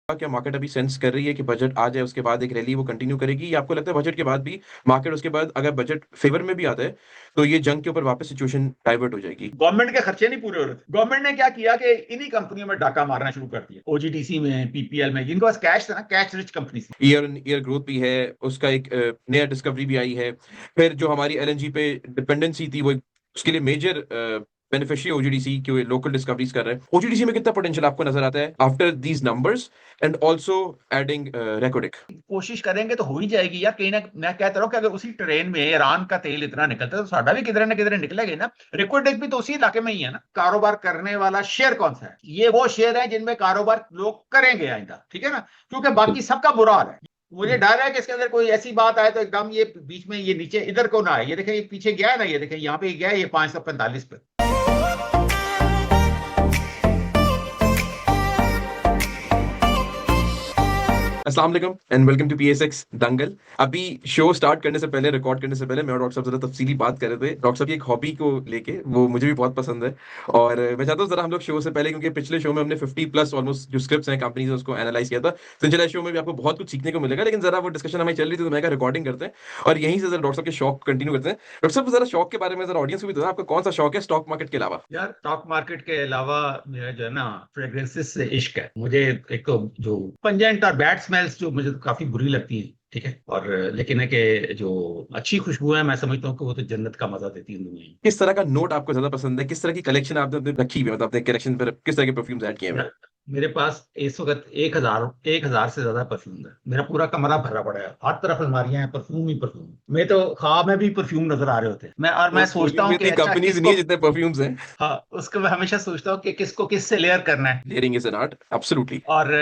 क्या मार्केट अभी सेंस कर रही है कि बजट आ जाए उसके बाद एक रैली वो कंटिन्यू करेगी, या आपको लगता है बजट के बाद भी मार्केट उसके बाद अगर बजट फेवर में भी आता है तो ये जंग के ऊपर वापस सिचुएशन डाइवर्ट हो जाएगी? गवर्नमेंट के खर्चे नहीं पूरे हो रहे थे। गवर्नमेंट ने क्या किया कि इन्हीं कंपनियों में डाका मारना शुरू कर दिया, ओजीडीसी में, पीपीएल में, जिनके पास कैश था ना, कैश रिच कंपनी थी। ईयर ग्रोथ भी है, उसका एक नया डिस्कवरी भी आई है। फिर जो हमारी एलएनजी पे डिपेंडेंसी थी वो उसके लिए मेजर बेनिफिशियरी ओजीडीसी के लोकल डिस्कवरीज कर रहे हैं। ओजीडीसी में कितना पोटेंशियल आपको नजर आता है after these numbers and also adding Reko Diq? कोशिश करेंगे तो हो ही जाएगी यार, कहीं ना, मैं कहता हूँ कि अगर उसी ट्रेन में ईरान का तेल इतना निकलता है तो साडा भी किधर ना किधर निकलेगा ना। रिक्वायरमेंट भी तो उसी इलाके में ही है ना। कारोबार करने वाला शेयर कौन सा है? ये वो शेयर है जिनमें कारोबार लोग करेंगे आइंदा, ठीक है ना, क्योंकि बाकी सबका बुरा हाल है। मुझे डर है कि इसके अंदर कोई ऐसी बात आए तो एकदम ये बीच में ये नीचे इधर को ना आए। ये देखें, ये पीछे गया है ना, ये देखें यहाँ पे गया है, ये 545 पे। अस्सलाम वालेकुम एंड वेलकम टू पीएसएक्स दंगल। अभी शो स्टार्ट करने से पहले, रिकॉर्ड करने से पहले मैं और डॉक्टर साहब जरा तफसीली बात कर रहे थे। डॉक्टर साहब की एक हॉबी को लेके, वो मुझे भी बहुत पसंद है और मैं चाहता हूँ जरा हम लोग शो से पहले, क्योंकि पिछले शो में हमने 50+ ऑलमोस्ट जो स्क्रिप्ट्स हैं कंपनीज उसको एनालाइज किया था, तो इंशाल्लाह शो में भी आपको बहुत कुछ सीखने को मिलेगा। लेकिन जरा वो डिस्कशन हमारी चल रही थी तो मैं कहा रिकॉर्डिंग करते हैं और यहीं से जरा डॉक्टर साहब के शौक कंटिन्यू करते हैं। डॉक्टर साहब जरा शौक के बारे में जरा ऑडियंस को भी बताओ, आपका कौन सा शौक है स्टॉक मार्केट के अलावा? यार स्टॉक मार्केट के अलावा मेरा जो है ना, फ्रेग्रेंसेस से इश्क है मुझे। एक तो जो पंजेंट और बैड स्मेल्स जो मुझे तो काफी बुरी लगती हैं, ठीक है, और लेकिन है कि जो अच्छी खुशबू है, मैं समझता हूँ कि वो तो जन्नत का मजा देती है दुनिया में। किस तरह का नोट आपको ज्यादा पसंद है? किस तरह की कलेक्शन आपने अपने रखी हुई है? मतलब अपने कलेक्शन पर किस तरह के परफ्यूम्स ऐड किए हुए हैं? यार, मेरे पास इस वक्त 1,000 से ज्यादा परफ्यूम है। मेरा पूरा कमरा भरा पड़ा है, हर तरफ अलमारियां हैं, परफ्यूम ही परफ्यूम। मैं तो ख्वाब में भी परफ्यूम नजर आ रहे होते हैं। मैं तो सोचता परफ्यूम हूँ में कि इतनी अच्छा कंपनीज नहीं किसको, है जितने परफ्यूम्स हैं। हाँ, उसको मैं हमेशा सोचता हूँ कि किसको किससे लेयर करना है। Layering is an art, absolutely. और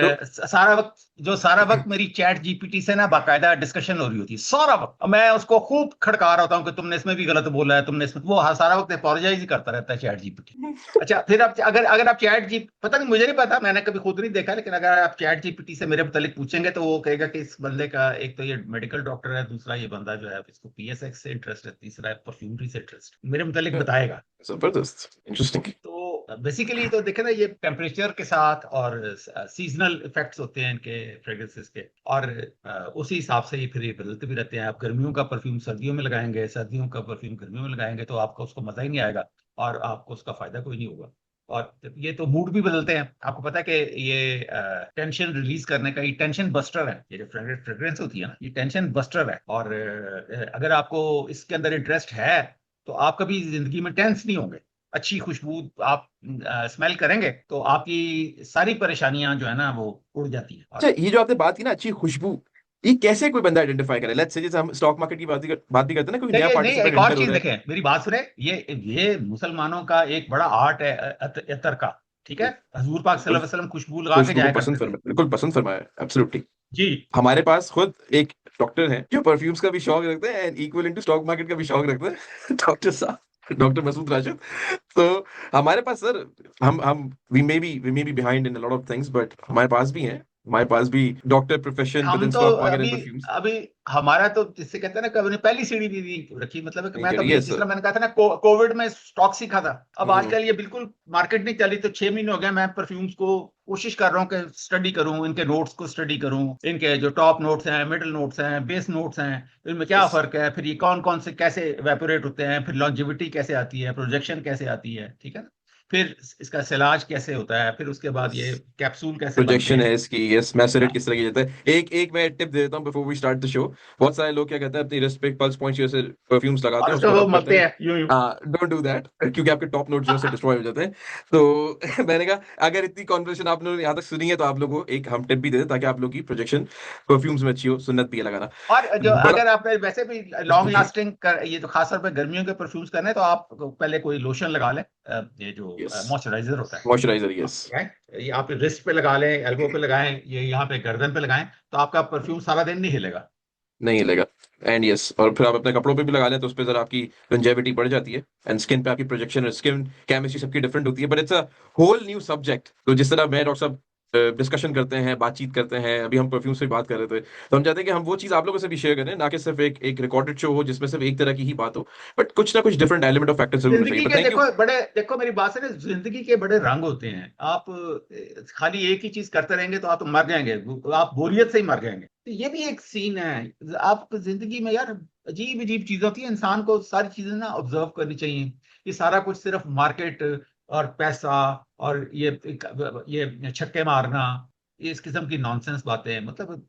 तो सारा वक्त मेरी चैट जीपीटी से ना बाकायदा डिस्कशन हो रही होती है सारा वक्त। और मैं उसको खूब खड़का रहा होता हूँ कि तुमने इसमें भी गलत बोला है, तुमने इसमें, वो सारा वक्त अपोलोजाइज ही करता रहता है चैट जीपीटी। अच्छा, फिर आप अगर अगर आप चैट जी, पता नहीं, मुझे नहीं पता, मैंने कभी खुद नहीं देखा, लेकिन अगर आप चैट जीपीटी से मेरे मुतालिक पूछेंगे तो वो कहेगा कि इस बंदे का एक तो ये मेडिकल डॉक्टर है, दूसरा ये बंदा जो है इसको पीएसएक्स से इंटरेस्ट है, तीसरा है परफ्यूमरी से इंटरेस्ट, मेरे मुतालिक बताएगा। जबरदस्त, इंटरेस्टिंग। तो बेसिकली तो देखे ना, ये टेम्परेचर के साथ और सीजनल इफेक्ट्स होते हैं इनके फ्रेग्रेंसेस के, और उसी हिसाब से ये फिर ये बदलते भी रहते हैं। आप गर्मियों का परफ्यूम सर्दियों में लगाएंगे, सर्दियों का परफ्यूम गर्मियों में लगाएंगे तो आपको उसको मजा ही नहीं आएगा और आपको उसका फायदा कोई नहीं होगा। और ये तो मूड भी बदलते हैं। आपको पता है कि ये टेंशन रिलीज करने का, ये टेंशन बस्टर है। ये जो फ्रेग्रेंस होती है ना, ये टेंशन बस्टर है। और अगर आपको इसके अंदर इंटरेस्ट है तो आप कभी जिंदगी में टेंस नहीं होंगे। अच्छी खुशबू आप स्मेल करेंगे तो आपकी सारी परेशानियां जो है ना वो उड़ जाती है। अच्छा, और ये जो आपने बात की ना अच्छी खुशबू, ये कैसे कोई बंदा आइडेंटिफाई करे? लेट्स से जैसे हम स्टॉक मार्केट की बात भी करते हैं ना, कोई नया देखिए, नहीं, पार्टिसिपेंट एक और एंटर हो चीज रहा देखें, मेरी बात सुने। ये मुसलमानों का एक बड़ा आर्ट है, अतर का, ठीक है। है। हजूर पाक सल्लल्लाहु बिल्कुल, अलैहि वसल्लम खुशबू लगा के खुशबू को जाया पसंद करते थे। फरमा, बिल्कुल पसंद फरमाया, एब्सोल्युटली। जी। हमारे पास खुद एक डॉक्टर हैं जो परफ्यूम्स का भी शौक रखते हैं and equal to stock market का भी शौक रखते हैं डॉक्टर साहब, डॉक्टर मसूद राशिद। तो हमारे पास सर, हम we may be behind in a lot of things, but हमारे पास भी हैं, हमारे पास भी डॉक्टर प्रोफेशन विद हम इन तो स्टॉक मार्केट एंड अभी परफ्यूम्स। अभी हमारा तो जिससे कहते हैं ना, कभी पहली सीढ़ी भी नहीं रखी। मतलब है कि नहीं मैं तो अभी, चलिए जिस सर। तरह मैंने कहा था ना, कोविड में स्टॉक सीखा था। अब आजकल ये बिल्कुल मार्केट नहीं चली, तो 6 महीने हो गए मैं परफ्यूम्स को कोशिश कर रहा हूँ कि स्टडी करूँ, इनके नोट्स को स्टडी करूँ, इनके जो टॉप नोट्स हैं, मिडिल नोट्स हैं, बेस नोट्स हैं, इनमें क्या यस। फर्क है, फिर ये कौन कौन से कैसे वेपोरेट होते हैं, फिर लॉन्जिविटी कैसे आती है, प्रोजेक्शन कैसे आती है, ठीक है ना, फिर इसका सिलाज कैसे होता है, फिर उसके बाद ये कैप्सूल कैसे बनते प्रोजेक्शन हैं। है इसकी, यस, मैसेरेट हाँ, किस तरह की जाता है। एक एक मैं टिप दे देता हूँ before we start the show. बहुत सारे लोग क्या कहते हैं, अपनी रिस्पेक्ट पल्स पॉइंट जैसे परफ्यूम्स लगाते और हैं, उसको उसको वो रब करते मलते हैं। हैं यूं यूं। डोंट डू दैट, क्योंकि आपके टॉप नोट जो है डिस्ट्रॉय हो जाते हैं। तो मैंने कहा अगर इतनी कॉन्वर्सेशन आप लोगों ने यहाँ तक सुनी है तो आप लोगों को एक हम टिप भी दे दें ताकि आप लोग की प्रोजेक्शन परफ्यूम्स में अच्छी हो। सुन्नत भी है लगाना। और जो बड़ा अगर आपने वैसे भी लॉन्ग लास्टिंग कर, ये जो खासतौर पे गर्मियों के परफ्यूम्स करने हैं, तो आप पहले कोई लोशन लगा लें, ये जो यस, मॉइस्चराइजर होता है। Moisturiser, yes. राइट, ये आप रिस्ट पे लगा लें, एल्बो पे लगाएं, ये यहाँ पे गर्दन पे लगाएं, तो आपका परफ्यूम सारा दिन नहीं हिलेगा। नहीं लेगा। एंड यस, और फिर आप अपने कपड़ों पे भी लगा लें तो उस पर जरा आपकी लॉन्जेविटी बढ़ जाती है एंड स्किन पे आपकी प्रोजेक्शन और स्किन केमिस्ट्री सबकी डिफरेंट होती है, but it's a whole new subject. तो जिस तरह मैं डॉक्टर साहब डिस्कशन करते हैं, बातचीत करते हैं। अभी हम परफ्यूम्स पे बात कर रहे थे, तो हम चाहते हैं कि हम वो चीज आप लोगों से भी शेयर करें, ना कि सिर्फ एक एक रिकॉर्डेड शो हो जिसमें सिर्फ एक तरह की ही बात हो, बट कुछ ना कुछ डिफरेंट एलिमेंट ऑफ फैक्टर जरूर होना चाहिए। जिंदगी बट के थैंक यू। देखो मेरी बात से ना, जिंदगी के बड़े रंग होते हैं। आप खाली एक ही चीज करते रहेंगे तो आप तो मर जाएंगे, आप बोरियत से ही मर जाएंगे। तो ये भी एक सीन है। आप जिंदगी में यार अजीब अजीब चीजें होती है, इंसान को सारी चीजें ना ऑब्जर्व करनी चाहिए। ये सारा कुछ सिर्फ मार्केट और पैसा और ये छक्के मारना, ये इस किस्म की नॉनसेंस बातें हैं। मतलब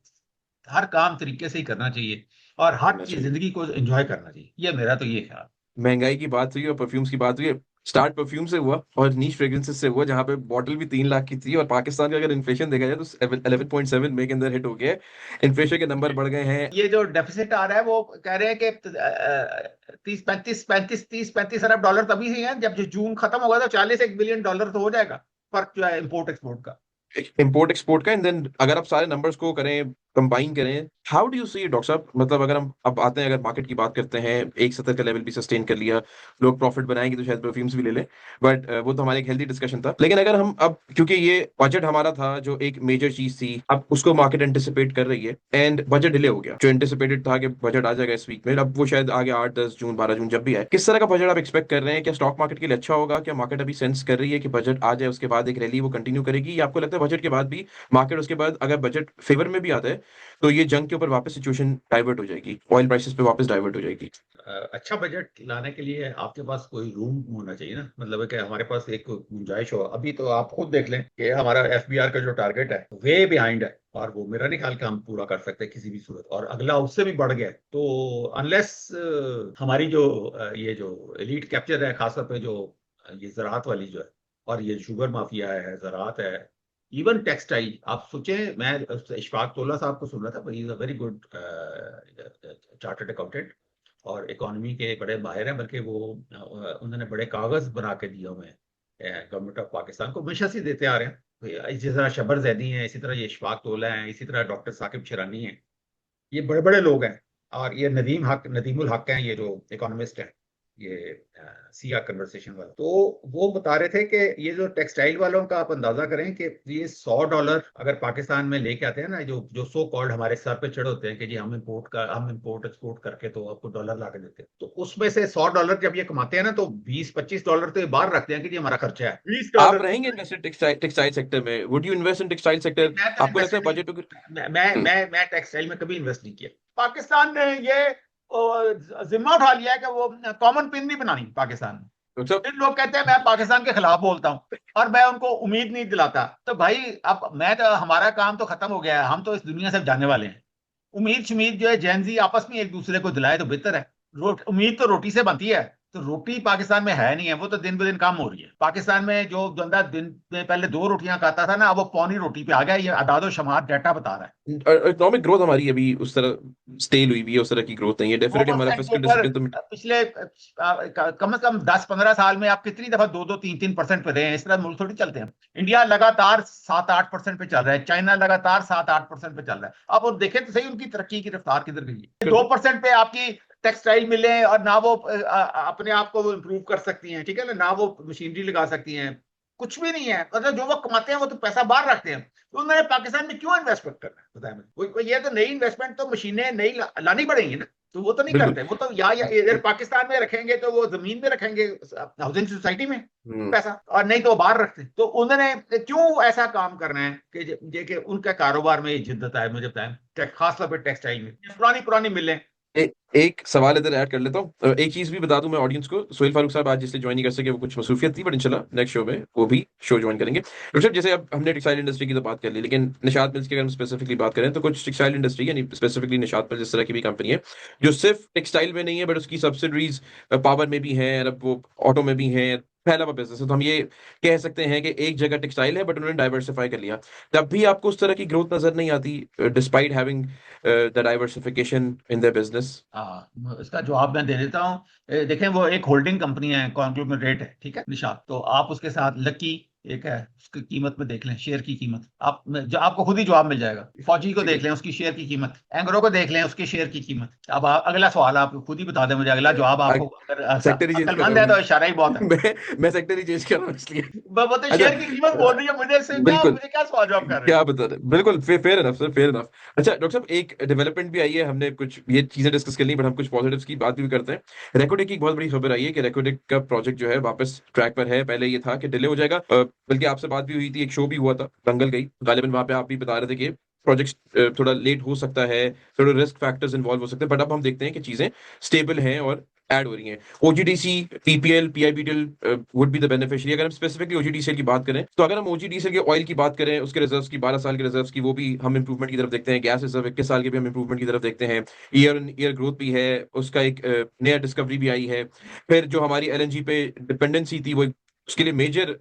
हर काम तरीके से ही करना चाहिए और हर करना चीज चाहिए। जिंदगी को एंजॉय करना चाहिए। ये मेरा तो ये ख्याल। महंगाई की बात हुई और परफ्यूम्स की बात हुई। स्टार्ट परफ्यूम से हुआ और नीश फ्रेग्रेंसेस से हुआ, जहां पे बॉटल भी 3 लाख की थी, और पाकिस्तान का अगर इन्फ्लेशन देखा जाए तो 11.7 मई के अंदर हिट हो गया है। इन्फ्लेशन के नंबर बढ़ गए हैं। ये जो डेफिसिट आ रहा है वो कह रहे हैं कि 30 35 अरब डॉलर तभी से है, जब जो जून खत्म होगा तो 40 1 बिलियन डॉलर तो हो जाएगा फर्क जो है इम्पोर्ट एक्सपोर्ट का। इंपोर्ट एक्सपोर्ट का, एंड देन अगर आप सारे नंबर्स को करें, कंबाइन करें, how do you see doctor साहब? मतलब अगर हम अब आते हैं, अगर मार्केट की बात करते हैं, एक सत्तर का लेवल भी सस्टेन कर लिया, लोग प्रॉफिट बनाएंगे तो शायद परफ्यूम्स भी ले लें, बट वो तो हमारे एक हेल्दी डिस्कशन था। लेकिन अगर हम अब, क्योंकि ये बजट हमारा था जो एक मेजर चीज थी, अब उसको मार्केट एंटिसिपेट कर रही है, एंड बजट डिले हो गया। जो एंटिसिपेटेड था कि बजट आ जाएगा इस वीक में, अब वो शायद आगे 8 10 जून 12 जून जब भी आए। किस तरह का बजट आप एक्सपेक्ट कर रहे हैं? क्या स्टॉक मार्केट के लिए अच्छा होगा? क्या मार्केट अभी सेंस कर रही है कि बजट आ जाए उसके बाद एक रैली वो कंटिन्यू करेगी, या आपको लगता है बजट के बाद भी मार्केट, उसके बाद अगर बजट फेवर में भी आता है तो ये जंग के ऊपर वापस सिचुएशन डाइवर्ट हो जाएगी, ऑयल प्राइसेस पे वापस डाइवर्ट हो जाएगी? अच्छा बजट लाने के लिए आपके पास कोई रूम होना चाहिए ना। मतलब है कि हमारे पास एक गुंजाइश हो। अभी तो आप खुद देख लें कि हमारा एफबीआर का जो टारगेट है वे बिहाइंड है, और वो मेरा नहीं ख्याल कि हम पूरा कर सकते किसी भी सूरत, और अगला उससे भी बढ़ गया है। तो अनलेस हमारी जो ये जो एलीट कैप्चर है, खासतौर पे जो ये ज़राअत वाली जो है, और ये शुगर माफिया है, ज़राअत है, इवन टेक्सटाइल। आप सोचें, मैं इशफाक तोला साहब को सुन रहा था, he is a very good chartered accountant और इकोनॉमी के बड़े माहिर हैं। बल्कि वो उन्होंने बड़े कागज बना के दिए हुए हैं गवर्नमेंट ऑफ पाकिस्तान को, हमेशा से देते आ रहे हैं। इसी तरह शबर जैदी हैं, इसी तरह ये इशफाक तोला हैं, इसी तरह डॉक्टर साकिब शिरानी हैं। ये बड़े बड़े लोग हैं। और ये नदीमुल हक हैं, ये जो इकोनॉमिस्ट हैं, ये सिया कन्वर्सेशन वाला। तो वो बता रहे थे कि ये जो टेक्सटाइल वालों का आप अंदाजा करें कि ये $100 अगर पाकिस्तान में लेके आते हैं ना, जो जो सो कॉल्ड हमारे सर पे चढ़ होते हैं कि जी हम इंपोर्ट एक्सपोर्ट करके तो आपको डॉलर ला के देते हैं, तो उसमें से $100 जब ये कमाते हैं ना, तो $20 25 तो ये बाहर रखते हैं कि जी हमारा खर्चा है बीस आप डॉलर रहेंगे इन्वेस्टेड टेक्सटाइल सेक्टर में? Would you invest in textile sector? मैं तो आपको लगता इन्वेस्टेड है नहीं। बजट को? मैं टेक्सटाइल में कभी इन्वेस्ट नहीं किया। पाकिस्तान ने ये जिम्मा उठा लिया है कि वो कॉमन पिन नहीं बनानी पाकिस्तान में। मतलब फिर लोग कहते हैं मैं पाकिस्तान के खिलाफ बोलता हूँ और मैं उनको उम्मीद नहीं दिलाता। तो भाई अब मैं तो, हमारा काम तो खत्म हो गया है, हम तो इस दुनिया से जाने वाले हैं। उम्मीद शमीद जो है जैनजी आपस में एक दूसरे को दिलाए तो बेहतर है। उम्मीद तो रोटी से बनती है, तो रोटी पाकिस्तान में है नहीं है, वो तो दिन ब दिन कम हो रही है। पाकिस्तान में जो बंदा दिन में पहले 2 रोटियां खाता था ना, अब वो पौनी रोटी पे आ गया। ये अदादो शमार डाटा बता रहा है। इकोनॉमिक ग्रोथ हमारी अभी उस तरह स्टेल हुई हुई है, उस तरह की ग्रोथ नहीं है। डेफिनेटली वो हमारा सेक्टर फिस्कल पर डिसिप्लिन तो पिछले कम से कम 10 15 साल में आप कितनी दफा 2 2 3 3% पे रहे हैं। इस तरह मुल्क थोड़ी चलते हैं। इंडिया लगातार 7 8% पे चल रहा है, चाइना लगातार 7 8% पे चल रहा है। अब वो देखें तो सही उनकी तरक्की की रफ्तार किधर गई है। 2% पे आपकी टेक्सटाइल मिले और ना वो अपने आप को वो इम्प्रूव कर सकती हैं, ठीक है ना वो मशीनरी लगा सकती हैं। कुछ भी नहीं है। मतलब जो वो कमाते हैं वो तो पैसा बाहर रखते हैं। तो उन्होंने पाकिस्तान में क्यों इन्वेस्टमेंट करना है बताया मुझे। ये तो नई इन्वेस्टमेंट तो मशीनें नई लानी पड़ेंगी ना। तो वो तो नहीं बिल्कुल। करते। वो तो या इधर पाकिस्तान में रखेंगे तो वो जमीन में रखेंगे, हाउसिंग सोसाइटी में हम्म। पैसा, और नहीं तो बाहर रखते। तो उन्होंने क्यों ऐसा काम करना है कि उनका कारोबार में जिद्दत है। मुझे बताएं, खासतौर पर टेक्सटाइल में पुरानी पुरानी मिलें। एक सवाल इधर ऐड कर लेता हूँ। एक चीज भी बता दूं मैं ऑडियंस को, सोहेल फारूक साहब आज जिससे ज्वाइन नहीं कर सके, वो कुछ मसरूफियत थी, बट इंशाल्लाह नेक्स्ट शो में वो भी शो ज्वाइन करेंगे। ऋषभ, जैसे अब हमने टेक्सटाइल इंडस्ट्री की तो बात कर ली, लेकिन निशात मिल्स की अगर हम स्पेसिफिकली बात करें तो कुछ टेक्सटाइल इंडस्ट्री, यानी स्पेसिफिकली निशात मिल्स जिस तरह की भी कंपनी है, जो सिर्फ टेक्सटाइल में नहीं है बट उसकी सब्सिडरीज पावर में भी है, अब वो ऑटो में भी है, फैला हुआ बिजनेस है। तो हम ये कह सकते हैं कि एक जगह टेक्सटाइल है बट उन्होंने डाइवर्सिफाई कर लिया। तब भी आपको उस तरह की ग्रोथ नजर नहीं आती, despite having the diversification in their business? हाँ, इसका जवाब मैं दे देता हूँ। देखें, वो एक होल्डिंग कंपनी है, कॉन्ग्लोमरेट है, ठीक है, निशात। तो आप उसके साथ लकी एक है, उसकी कीमत में देख लें, शेयर की कीमत, आप जो आपको खुद ही जवाब मिल जाएगा। फौजी को ठीक देख है। लें, उसकी शेयर की कीमत, एंग्रो को देख लें, उसके शेयर की कीमत। अब अगला सवाल आप खुद ही बता दें मुझे, अगला जवाब आपको, अगर सेक्टर ही चेंज कर रहा अक्लमंद है तो हूँ इशारा ही बहुत है। मैं सेक्टर ही चेंज कर रहा हूँ इसलिए। वो तो अच्छा, शेयर की कीमत बोल रही है मुझे, इससे क्या, बिल्कुल, मुझे क्या सवाल जवाब कर रहे हैं। क्या बता रहे, बिल्कुल fair enough sir, fair enough. अच्छा डॉक्टर साहब, एक डेवलपमेंट भी आई है, हमने कुछ ये चीजें डिस्कस कर ली, बट हम कुछ पॉजिटिव्स की बात भी करते हैं। रेकोडेक की एक बहुत बड़ी खबर आई है कि रेकोडेक का प्रोजेक्ट जो है वापस ट्रैक पर है। पहले ये था कि डिले हो जाएगा, बल्कि आपसे बात भी हुई थी, एक शो भी हुआ था दंगल गई, गालिबन वहां पे आप भी बता रहे थे कि प्रोजेक्ट थोड़ा लेट हो सकता है, थोड़ा रिस्क फैक्टर्स इन्वॉल्व हो सकते हैं, बट अब हम देखते हैं कि चीजें स्टेबल हैं और ऐड हो रही हैं। OGDC, PPL, PIBDL would be the beneficiary. अगर हम स्पेसिफिकली ओजीडीसीएल की बात करें, तो अगर हम ओजीडीसीएल के ऑयल की बात करें, उसके रिजर्व्स की, 12 साल के रिजर्व्स की, वो भी हम इंप्रूवमेंट की तरफ देखते हैं। गैस रिजर्व 21 साल के भी हम इंप्रूवमेंट की तरफ देखते हैं। ईयर ईयर ग्रोथ भी है, उसका एक नया डिस्कवरी भी आई है। फिर जो हमारी एलएनजी पे डिपेंडेंसी थी, वो उसके लिए मेजर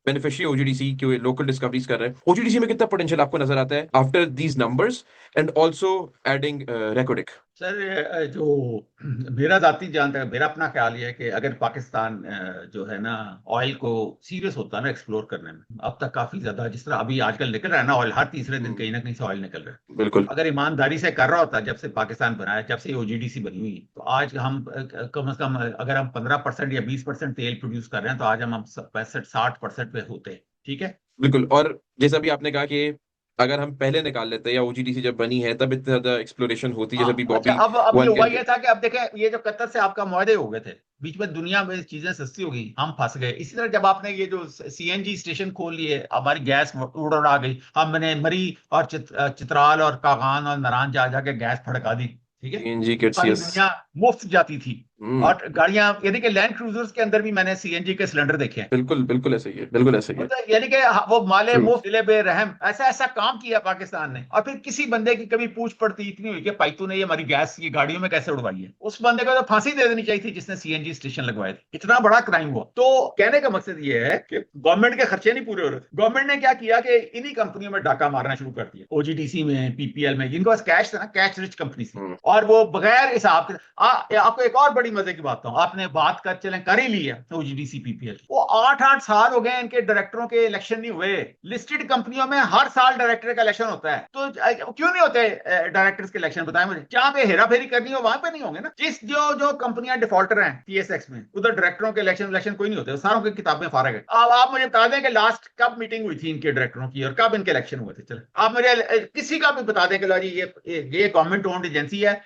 बेनिफिशियरी ओजीडीसी के लोकल डिस्कवरीज कर रहे हैं। ओजीडीसी में कितना पोटेंशियल आपको नजर आता है after these numbers and also adding Reko Diq? Sir जो मेरा जाती जहां तक मेरा अपना ख्याल ये है कि अगर पाकिस्तान जो है ना ऑयल को सीरियस होता ना एक्सप्लोर करने में, अब तक काफी ज्यादा, जिस तरह अभी आजकल निकल रहा है ना ऑयल, हर तीसरे दिन कहीं ना कहीं से ऑयल निकल रहा है। बिल्कुल। अगर ईमानदारी से कर रहा होता, जब से पाकिस्तान बना है, जब से ओजीडीसी बनी हुई, तो आज हम कम से कम अगर हम 15% या 20% तेल प्रोड्यूस कर रहे हैं, तो आज हम 65-60% पे होते। ठीक है। बिल्कुल, और जैसा भी आपने कहा कि अगर हम पहले निकाल लेते हैं, या ओजीडीसी जब बनी है तब इतनी ज्यादा एक्सप्लोरेशन होती, जैसे हाँ अभी अच्छा, बॉबी अब ये वन हुआ के। ये था कि अब देखें, ये जो कतर से आपका मुआहदे हो गए थे, बीच में दुनिया में चीजें सस्ती हो गई, हम फंस गए। इसी तरह जब आपने ये जो सीएनजी स्टेशन खोल लिए, हमारी गैस उड़ उड़ा गई, हमने मरी और चित्राल और कागान और नारायण जा जाके गैस फड़का दी। ठीक है। सीएनजी किट्स, सारी यस। दुनिया मुफ्त जाती थी। हम्म। और गाड़ियां, यानी कि लैंड क्रूजर्स के अंदर भी मैंने सीएनजी के सिलेंडर देखे हैं। बिल्कुल बिल्कुल ऐसा ही है, बिल्कुल ऐसा ही है। मतलब यानी कि वो माले ट्रू। मुफ्त दिले बेरहम, ऐसा ऐसा काम किया पाकिस्तान ने, और फिर किसी बंदे की कभी पूछ पड़ती इतनी हुई कि भाई तूने ये हमारी गैस ये गाड़ियों में कैसे उड़वाई है, उस बंदे को तो फांसी दे देनी चाहिए थी जिसने सीएनजी स्टेशन लगवाए थे। इतना बड़ा क्राइम हुआ। तो कहने का मकसद ये है कि गवर्नमेंट के खर्चे नहीं पूरे हो रहे। गवर्नमेंट ने क्या किया कि इन्हीं कंपनियों में डाका मारना शुरू कर दिया, ओजीडीसी में, पीपीएल में, जिनके पास कैश था ना, कैश रिच कंपनी थी, हम्म। और वो बगैर हिसाब के आपको एक और बड़ी मजे की बात बताऊं, आपने बात कर चलें कर ही लिया ओजीडीसी पीपीएल, वो 8-8 साल हो गए इनके डायरेक्टरों के इलेक्शन नहीं हुए। लिस्टेड कंपनियों में हर साल डायरेक्टर का इलेक्शन होता है, तो क्यों नहीं होते डायरेक्टर्स के इलेक्शन, बताएं मुझे। जहां पे हेरा फेरी करनी हो वहां पे नहीं होंगे ना। जिस जो जो कंपनियां डिफॉल्टर हैं टीएसएक्स में, उधर डायरेक्टरों के इलेक्शन इलेक्शन कोई नहीं होते, सारों की किताबें फारग है। अब आप मुझे बता दें कि लास्ट कब मीटिंग हुई थी इनके डायरेक्टरों की और कब इनके इलेक्शन हुए थे। चले आप मुझे किसी का भी बता दें कि लो जी ये गवर्नमेंट ओन्ड एजेंसी है,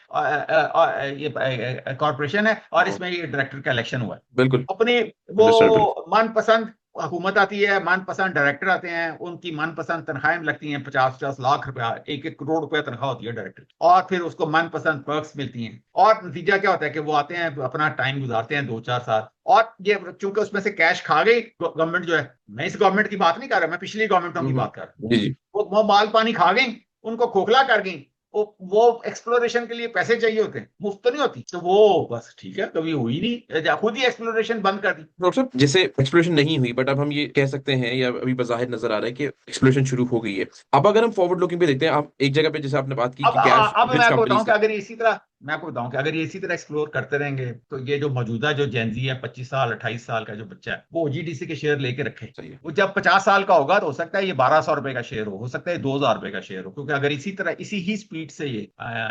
ये कॉर्पोरेशन है, और इसमें ये डायरेक्टर का इलेक्शन हुआ है। बिल्कुल। अपनी अंडरस्टैंडेबल। वो मनपसंद हुकूमत आती है, मनपसंद डायरेक्टर आते हैं, उनकी मनपसंद तनख्वाहें लगती हैं, 50-50 लाख रुपया, 1-1 करोड़ रुपया तनख्वाह होती है डायरेक्टर, और फिर उसको मनपसंद पर्क्स मिलती हैं। और नतीजा क्या होता है कि वो आते हैं, अपना टाइम गुजारते हैं 2-4 साल, और ये चूंकि उसमें से कैश खा गई गवर्नमेंट जो है, मैं इस गवर्नमेंट की बात नहीं कर रहा, मैं पिछली गवर्नमेंटों की बात कर रहा जी जी। हूं, वो माल पानी खा गई, उनको खोखला कर गई। वो एक्सप्लोरेशन के लिए पैसे चाहिए होते हैं, मुफ्त तो नहीं होती, तो वो बस ठीक है, कभी हुई नहीं, खुद ही एक्सप्लोरेशन बंद कर दी। डॉक्टर साहब, जैसे एक्सप्लोरेशन नहीं हुई, बट अब हम ये कह सकते हैं, या अभी बज़ाहिर नजर आ रहा है कि एक्सप्लोरेशन शुरू हो गई है। अब अगर हम फॉरवर्ड लुकिंग पे देखते हैं, आप एक जगह पे जैसे आपने बात की अब कि कैश अब मैं रिच आपको बताऊं कंपनीज कि है। अगर ये इसी तरह मैं आपको बताऊं कि अगर ये इसी तरह एक्सप्लोर करते रहेंगे, तो ये जो मौजूदा जो जेनजी है, 25 साल 28 साल का जो बच्चा है, वो ओजीडीसी के शेयर लेके रखे। सही है। वो जब 50 साल का होगा, तो हो सकता है ये 1200 रुपए का शेयर हो सकता है 2000 रुपए का शेयर हो, क्योंकि अगर इसी तरह इसी ही स्पीड से ये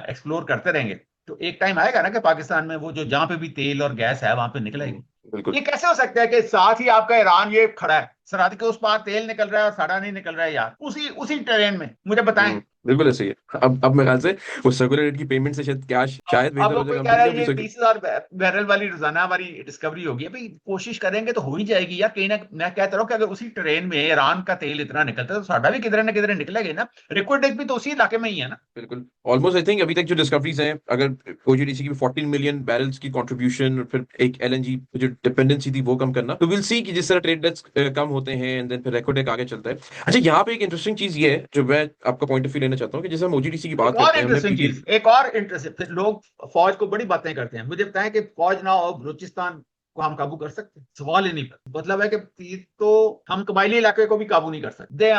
एक्सप्लोर करते रहेंगे, तो एक टाइम आएगा ना कि पाकिस्तान में वो जो जहां पे भी तेल और गैस है वहां पे निकलेगी। बिल्कुल। ये कैसे हो सकता है कि साथ ही आपका ईरान ये खड़ा है, सरहद के उस पार तेल निकल रहा है और साड़ा नहीं निकल रहा है यार, उसी उसी ट्रेन में, मुझे बताएं। बिल्कुल ऐसे ही है। अब मेरे ख्याल से वो सर्कुलर रेट की पेमेंट से शायद कैश शायद अब बेहतर वो हो कोई जाएगा, हम कह रहा देखते हैं है अभी ये सर्कुलर। 20,000 बैरल वाली रोजाना हमारी डिस्कवरी होगी। भाई कोशिश करेंगे तो हो ही जाएगी यार, कहीं ना, मैं कहता रहा हूँ कि अगर उसी ट्रेन में ईरान का तेल इतना निकलता है, तो साਡਾ भी किधर ना किधर निकलेगा ना। रिक्विड भी तो उसी इलाके में ही है ना। बिल्कुल। ऑलमोस्ट आई थिंक अभी तक जो डिस्कवरीज हैं, अगर ओजीडीसी की 14 मिलियन बैरल्स की कंट्रीब्यूशन, और फिर एक एलएनजी जो डिपेंडेंसी थी वो कम करना, तो विल सी कि जिस तरह ट्रेड डेट्स कम होते हैं, एंड देन फिर रेकोडेक आगे चलता है। अच्छा, यहाँ पे एक इंटरेस्टिंग चीज ये है जो मैं आपका पॉइंट ऑफ व्यू लेना चाहता हूँ, कि जैसे हम ओजीडीसी की बात करते हैं, हमने पीपीएल। एक और इंटरेस्टिंग, फिर लोग फौज को बड़ी बातें करते हैं, मुझे बताएं कि फौज ना हो, बलूचिस्तान को हम काबू कर सकते हैं? सवाल ही नहीं पर मतलब है कि तीर तो हम कबायली इलाके को भी काबू नहीं कर सकते।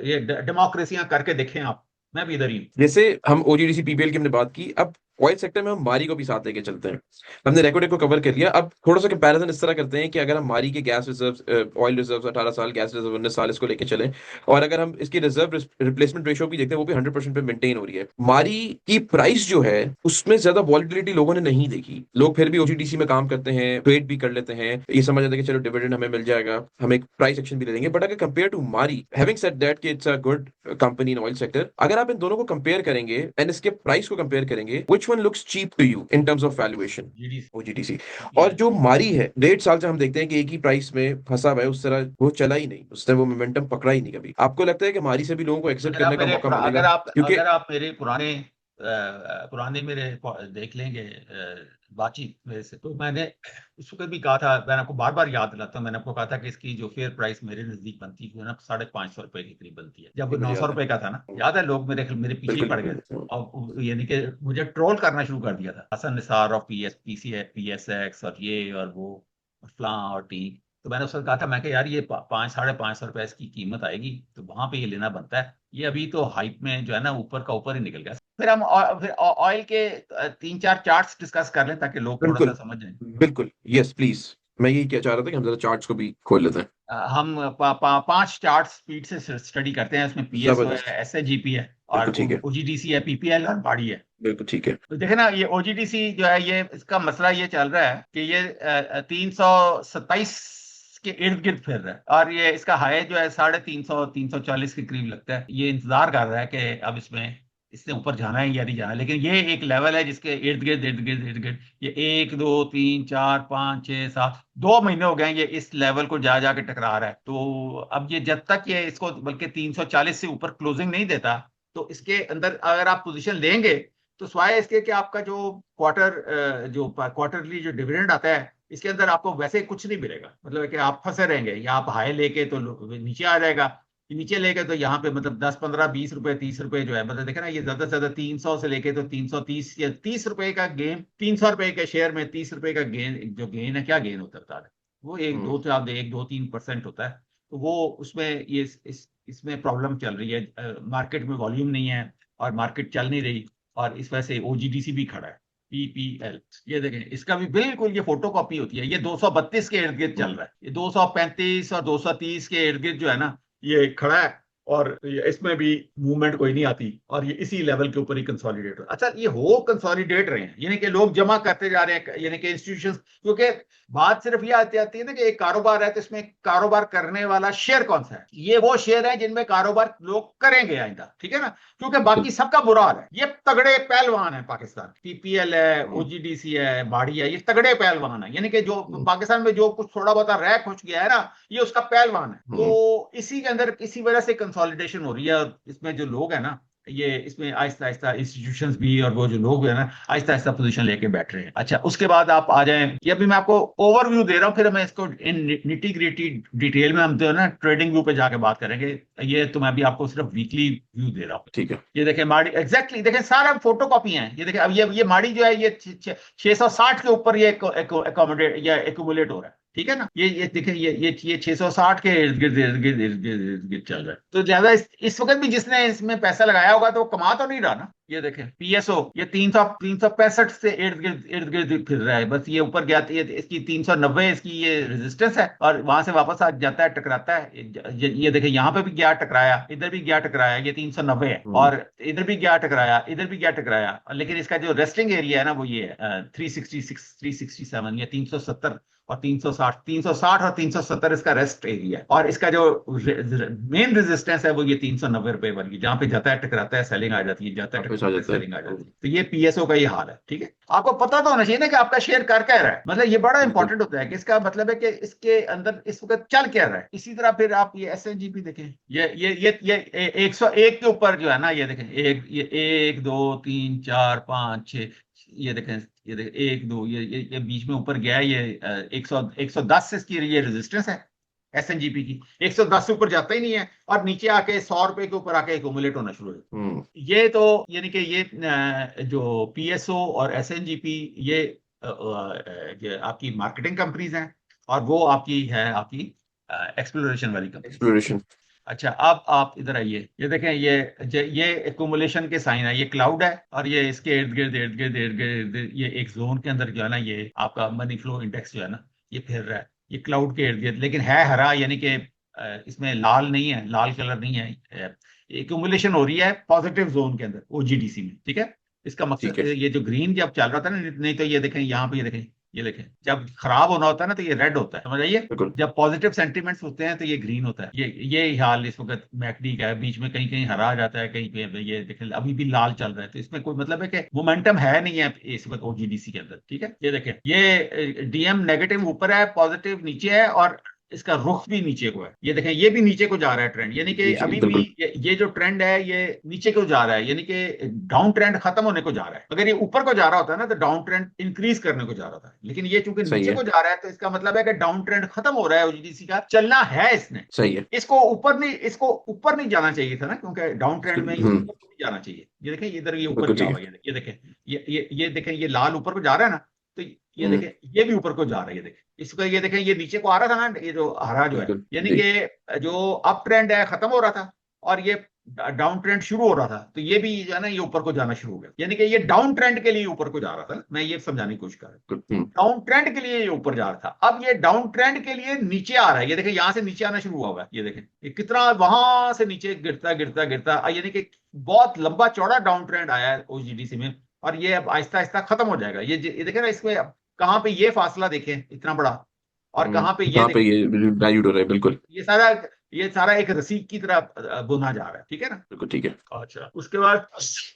ये डेमोक्रेसियां करके देखें आप, मैं भी इधर ही हूं। जैसे हम ओजीडीसी पीपीएल की हमने बात की, अब ऑयल सेक्टर में हम मारी को भी साथ लेके चलते हैं। हमने रेकोडेक को कवर कर लिया, अब थोड़ा सा कंपैरिजन इस तरह करते हैं कि अगर हम मारी के गैस रिजर्व, ऑयल रिजर्व 18 साल, गैस रिजर्व 19 साल, इसको लेके चले, और अगर हम इसकी रिजर्व रिप्लेसमेंट रेशियो भी देखते हैं, वो भी 100% पे मेंटेन हो रही है। मारी की प्राइस जो है उसमें ज्यादा वॉलिटिलिटी लोगों ने नहीं देखी, लोग फिर भी ओजीडीसी में काम करते हैं, ट्रेड भी कर लेते हैं, ये समझ जाते हैं कि चलो डिविडेंड हमें मिल जाएगा, हम एक प्राइस एक्शन भी ले लेंगे। बट अगर कंपेयर टू मारी, हैविंग सेड दैट कि it's a good company in oil sector, अगर आप इन दोनों को कंपेयर करेंगे एंड इसके प्राइस को कंपेयर करेंगे, which one looks cheap to you in terms of valuation? GDC. OGDC. और जी। जो मारी है, 1.5 साल से हम देखते हैं कि एक ही प्राइस में फंसा हुआ है, उस तरह वो चला ही नहीं, उसने वो मोमेंटम पकड़ा ही नहीं कभी। आपको लगता है कि मारी से भी लोगों को एग्जिट करने का मौका मिलेगा? क्योंकि अगर आप मेरे पुराने पुराने मेरे देख लेंगे बातचीत मेरे से, तो मैंने उस वक्त भी कहा था, मैंने आपको बार बार याद दिलाता हूँ, मैंने आपको कहा था कि इसकी जो फेयर प्राइस मेरे नजदीक बनती है ना, 550 रुपए के करीब बनती है। जब वो ये मुझे 900 याद है। रुपए का था ना, याद है, लोग मेरे पीछे ही बिल्कुल पड़ गए थे। और यानी कि मुझे ट्रोल करना शुरू कर दिया था, हसन निसार और पीएसएक्स और ये और वो, फलां और टी। तो मैंने उस वक्त कहा था, मैं कि यार ये 500-550 रुपए इसकी कीमत आएगी, तो वहां पे ये लेना बनता है। ये अभी तो हाइप में जो है ना, ऊपर का ऊपर ही निकल गया। फिर हम फिर ऑयल के 3-4 चार्ट्स डिस्कस कर लें, ताकि लोग थोड़ा सा बिल्कुल समझ जाएं। बिल्कुल, यस प्लीज। मैं यही क्या चाह रहा था कि हम जरा चार्ट्स को भी खोल लेते हैं। हम 5 चार्ट स्पीड से स्टडी करते हैं। उसमें पीएसओ है, जबरदस्त। एसएजीपी है, और बिल्कुल ठीक है। ओजीडीसी है, पीपीएल और बाड़ी है। बिल्कुल ठीक है। तो देखे ना, ये ओजीडीसी जो है, ये इसका मसला ये चल रहा है कि ये 327 के इर्द गिर्द फिर रहा है, और ये इसका हाई जो है 350-340 के करीब लगता है। ये इंतजार कर रहा है कि अब इसने ऊपर जाना है या नहीं जाना है। लेकिन ये एक लेवल है जिसके इर्द गिर्द ये 1 2 3 4 5 6 7 2 महीने हो गए हैं, ये इस लेवल को जा जाके टकरा रहा है। तो अब ये जब तक ये इसको बल्कि 340 से ऊपर क्लोजिंग नहीं देता, तो इसके अंदर अगर आप पोजीशन लेंगे, तो स्वाय इसके कि आपका जो क्वार्टरली जो डिविडेंड आता है, इसके अंदर आपको वैसे कुछ नहीं मिलेगा। मतलब कि आप फंसे रहेंगे, या आप हाई लेके तो नीचे आ जाएगा, नीचे लेके तो यहाँ पे मतलब 10 15 20 रुपए 30 रुपए जो है, मतलब देखे ना, ये ज्यादा से ज्यादा 300 से लेके तो 330 या 30 रुपए का गेन, 300 रुपए के शेयर में 30 रुपए का गेन, जो गेन है, क्या गेन होता है बता रहे? वो एक हम्म। दो चार 1 2 3% होता है। तो वो उसमें ये इसमें प्रॉब्लम चल रही है, मार्केट में वॉल्यूम नहीं है, और मार्केट चल नहीं रही, और इस वजह से ओजीडीसी भी खड़ा है। पीपीएल, ये देखें, इसका भी बिल्कुल ये फोटो कॉपी होती है। ये 232 के इर्द गिर्द चल रहा है, ये 235 और 230 के इर्द गिर्द जो है ना, ये खड़ा है, और इसमें भी मूवमेंट कोई नहीं आती, और ये इसी लेवल के ऊपर ही कंसोलिडेट हो। अच्छा, ये हो कंसोलिडेट रहे हैं, यानी कि लोग जमा करते जा रहे हैं, यानी कि इंस्टीट्यूशंस, क्योंकि बात सिर्फ ये आती है ना कि एक कारोबार है, तो इसमें कारोबार करने वाला शेयर कौन सा है? ये वो शेयर है जिनमें कारोबार लोग करेंगे आइंदा, ठीक है ना, क्योंकि बाकी सबका बुरा हाल है। ये तगड़े पहलवान है पाकिस्तान, पीपीएल है, हम्म। ओजीडीसी है, बाड़ी है, ये तगड़े पहलवान है, यानी कि जो हम्म। पाकिस्तान में जो कुछ थोड़ा बहुत रह खुच गया है ना, ये उसका पहलवान है। हम्म। तो इसी के अंदर इसी वजह से कंसोलिडेशन हो रही है, और इसमें जो लोग हैं ना, ये इसमें आहिस्ता आहिस्ता इंस्टीट्यूशंस भी और वो जो लोग हैं ना, आहिस्ता आहिस्ता पोजीशन लेके बैठ रहे हैं। अच्छा, उसके बाद आप आ जाएं, ये अभी मैं आपको ओवरव्यू दे रहा हूँ, फिर मैं इसको इन निटी ग्रिटी डिटेल में हम जो है ना ट्रेडिंग व्यू पे जाके बात करेंगे। ये तो मैं अभी आपको सिर्फ वीकली व्यू दे रहा हूँ। ठीक है। ये देखें माड़ी, एग्जैक्टली देखें, सारा फोटो कॉपी है। ये देखें, अब ये माड़ी जो है, ये 660 के ऊपर ये एकोमोडेट या एकुमुलेट हो रहा है, ठीक है ना। ये देखें, ये 660 के इर्द गिर्द चल रहा है। तो ज्यादा इस वक्त भी जिसने इसमें पैसा लगाया होगा, तो वो कमा तो नहीं रहा ना। ये देखें पीएसओ, ये 365 से इर्द गिर्द फिर रहा है, बस ये ऊपर गया, इसकी 390 इसकी ये रेजिस्टेंस है, और वहां से वापस आ जाता है, टकराता है। ये देखें, यहाँ पे भी गया टकराया, इधर भी गया टकराया, ये 390 है, हम्म। और इधर भी गया टकराया, इधर भी गया टकराया। लेकिन इसका जो रेस्टिंग एरिया है ना, वो ये है 366 367 या 370 और 360 और 370 इसका रेस्ट एरिया है। और इसका जो मेन रेजिस्टेंस है, वो ये 390 रुपए वाली, जहां पे जाता है टकराता है, सेलिंग आ जाती है, जाता है वापस आ टकराता है, जाता है। सेलिंग आ जाती है। तो ये पीएसओ का ये हाल है, ठीक है। आपको पता तो होना चाहिए ना कि आपका शेयर कर क्या रहा है, मतलब ये बड़ा बिल्कुल। इंपॉर्टेंट होता है कि इसका मतलब है कि इसके अंदर इस वक्त चल क्या रहा है। इसी तरह फिर आप ये एसएनजीपी देखें, ये 101 के ऊपर जो है ना, ये देखें, ये 1 2 3 4 5 6, ये देखें 1 2, ये बीच में ऊपर गया है, ये 110 इसकी ये रेजिस्टेंस है एसएनजीपी की। 110 से ऊपर जाता ही नहीं है, और नीचे आके 100 रुपए के ऊपर आके एकोमुलेट होना शुरू हो। हम्म। ये तो यानी कि ये जो पीएसओ और एसएनजीपी, ये आपकी मार्केटिंग कंपनीज हैं, और वो आपकी है आपकी एक्सप्लोरेशन वाली कंपनी। एक्सप्लोरेशन। अच्छा, अब आप इधर आइए, ये देखें, ये एक्यूमुलेशन के साइन है, ये क्लाउड है, और ये इसके इर्द गिर्द इर्द गिर्द इर्द गिर्द इर्द गिर्द ये एक जोन के अंदर जो है ना, ये आपका मनी फ्लो इंडेक्स जो है ना, ये फिर रहा है, ये क्लाउड के इर्द गिर्द, लेकिन है हरा, यानी कि इसमें लाल नहीं है, लाल कलर नहीं है। एक्यूमुलेशन हो रही है पॉजिटिव जोन के अंदर, ओजीडीसी में, ठीक है। इसका ठीक मकसद, है। ये जो ग्रीन जब चल रहा था ना, नहीं तो ये देखें यहाँ पे, ये देखें, जब खराब होना होता है ना तो ये रेड होता है, समझ आइए। बिल्कुल जब पॉजिटिव सेंटीमेंट्स होते हैं तो ये ग्रीन होता है। ये हाल इस वक्त मैकडी का है, बीच में कहीं कहीं हरा आ जाता है, कहीं पे ये देखें अभी भी लाल चल रहा है, तो इसमें कोई मतलब है कि मोमेंटम है नहीं है इस वक्त ओजीडीसी के अंदर, ठीक है। ये देखें, ये डीएम नेगेटिव ऊपर है, पॉजिटिव नीचे है, और इसका रुख भी नीचे को है, ये देखें, ये भी नीचे को जा रहा है ट्रेंड, यानी कि नीचे अभी भी बिल्कुल ये जो ट्रेंड है ये नीचे को जा रहा है, यानी कि डाउन ट्रेंड खत्म होने को जा रहा है। अगर ये ऊपर को जा रहा होता है ना तो डाउन ट्रेंड इंक्रीज करने को जा रहा था, लेकिन ये चूंकि सही नीचे है। को जा रहा है तो इसका मतलब है कि डाउन ट्रेंड खत्म हो रहा है, ओजीडीसी का चलना है इसने। सही है। इसको ऊपर नहीं जाना चाहिए था ना, क्योंकि डाउन ट्रेंड में ये हम्म। ऊपर को नहीं जाना चाहिए। ये देखें, इधर ये ऊपर बिल्कुल गया ठीक हुआ है। है, ये देखें, ये देखें, ये लाल ऊपर को जा रहा है ना, तो ये हम्म। देखें, ये भी ऊपर को जा रहा है, ये देखें इसको, ये देखें, ये नीचे को आ रहा था ना, ये जो हरा जो है, बिल्कुल यानी जी। कि जो अप ट्रेंड है खत्म हो रहा था, और ये डाउन ट्रेंड शुरू हो रहा था, तो ये भी जो है ना, ये ऊपर को जाना शुरू हो गया, यानी कि ये डाउन ट्रेंड के लिए ऊपर को जा रहा था ना। मैं ये समझाने की कोशिश कर रहा हूँ, हम्म। डाउन ट्रेंड के लिए ये ऊपर जा रहा था, अब ये डाउन ट्रेंड के लिए नीचे आ रहा है, ये देखें, यहां से नीचे आना शुरू हुआ है, ये देखें, ये कितना वहां से नीचे गिरता गिरता गिरता, यानी कि बहुत लंबा चौड़ा डाउन ट्रेंड आया है ओजीडीसी में, और ये अब आहिस्ता आहिस्ता खत्म हो जाएगा। ये देखें ना, इसमें कहां पे ये फासला देखें इतना बड़ा, और कहां पे ये कहाँ पे देखें, ये डाइल्यूट हो रहा है, बिल्कुल। ये सारा ये सारा एक रस्सी की तरह बुना जा रहा है, ठीक है ना। बिल्कुल ठीक है। अच्छा, उसके बाद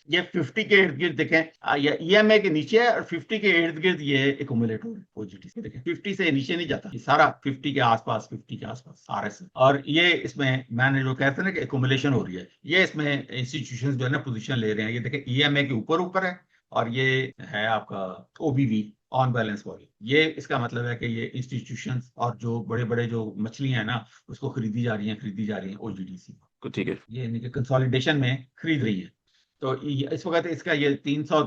ये 50 के इर्द गिर्द देखें, ये ईएमए के नीचे है, और 50 के इर्द गिर्द ये एक्यूमुलेट हो रहा है ओजीडीसी, देखें 50 से नीचे नहीं जाता, ये सारा 50 के आसपास, 50 के आसपास आरएस, और ये इसमें मैंने जो कहते हैं ना कि एक्यूमुलेशन हो रही है, ये इसमें इंस्टीट्यूशन जो है ना पोजीशन ले रहे हैं, ये देखें ईएमए के ऊपर ऊपर है, और ये है आपका ओबीवी, ऑन बैलेंस वॉल्यूम। ये इसका मतलब है कि ये इंस्टीट्यूशंस और जो बड़े बड़े जो मछलियां हैं ना, उसको खरीदी जा रही हैं ओजीडीसी, ठीक है। ये यानी कि कंसोलिडेशन में खरीद रही है। तो इस वक्त इसका ये 300,